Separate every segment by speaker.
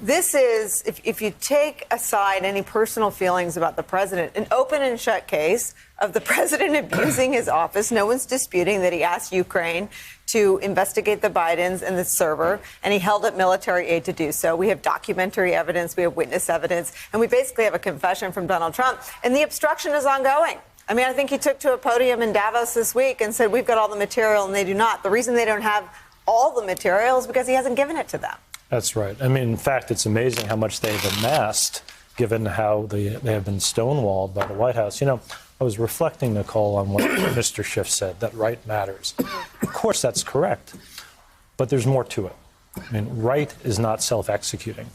Speaker 1: This is, if you take aside any personal feelings about the president, an open and shut case of the president abusing his office. No one's disputing that he asked Ukraine to investigate the Bidens and the server, and he held up military aid to do so. We have documentary evidence, we have witness evidence, and we basically have a confession from Donald Trump. And the obstruction is ongoing. I mean, I think he took to a podium in Davos this week and said, we've got all the material, and they do not. The reason they don't have all the material is because he hasn't given it to them. That's right. I mean, in fact, it's amazing how much they've amassed, given how they have been stonewalled by the White House. You know, I was reflecting, Nicole, on what Mr. Schiff said, that right matters. Of course, that's correct. But there's more to it. I mean, right is not self-executing.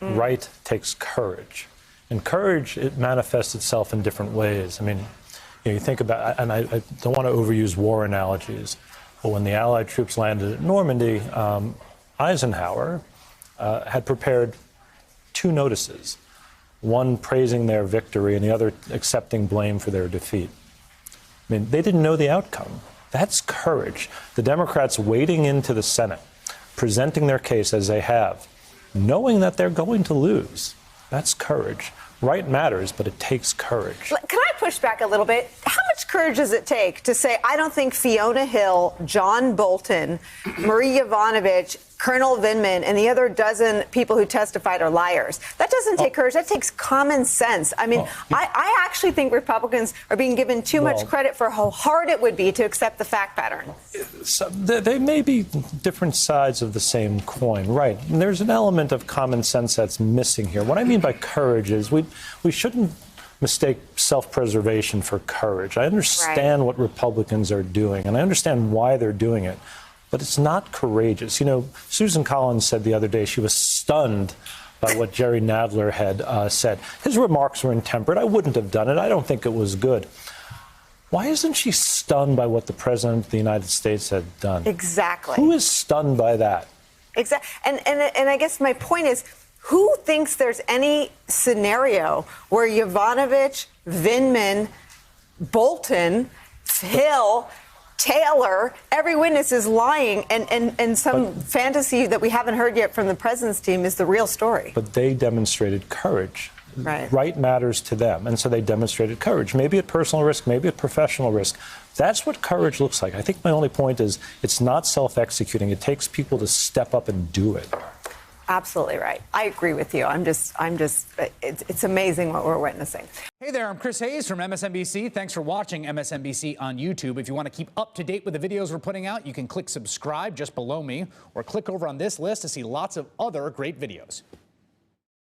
Speaker 1: Right takes courage. And courage, it manifests itself in different ways. I mean, you think about, and I don't want to overuse war analogies, but when the Allied troops landed at Normandy, Eisenhower had prepared two notices, one praising their victory and the other accepting blame for their defeat. I mean, they didn't know the outcome. That's courage. The Democrats wading into the Senate, presenting their case as they have, knowing that they're going to lose. That's courage. Right matters, but it takes courage. Can I push back a little bit? How much courage does it take to say, I don't think Fiona Hill, John Bolton, Marie Yovanovitch, Colonel Vindman, and the other dozen people who testified are liars? That doesn't take courage. That takes common sense. I mean, I actually think Republicans are being given too much credit for how hard it would be to accept the fact pattern. So they may be different sides of the same coin, right? And there's an element of common sense that's missing here. What I mean by courage is we shouldn't mistake self-preservation for courage. I understand what Republicans are doing, and I understand why they're doing it. But it's not courageous. You know, Susan Collins said the other day she was stunned by what Jerry Nadler had said. His remarks were intemperate. I wouldn't have done it. I don't think it was good. Why isn't she stunned by what the President of the United States had done? Exactly. Who is stunned by that? Exactly. And I guess my point is, who thinks there's any scenario where Yovanovitch, Vindman, Bolton, Hill, Taylor, every witness is lying, and some fantasy that we haven't heard yet from the president's team is the real story. But they demonstrated courage. Right matters to them, and so they demonstrated courage, maybe at personal risk, maybe at professional risk. That's what courage looks like. I think my only point is it's not self-executing. It takes people to step up and do it. Absolutely right. I agree with you. It's amazing what we're witnessing.
Speaker 2: Hey there, I'm Chris Hayes from MSNBC. Thanks for watching MSNBC on YouTube. If you want to keep up to date with the videos we're putting out, you can click subscribe just below me or click over on this list to see lots of other great videos.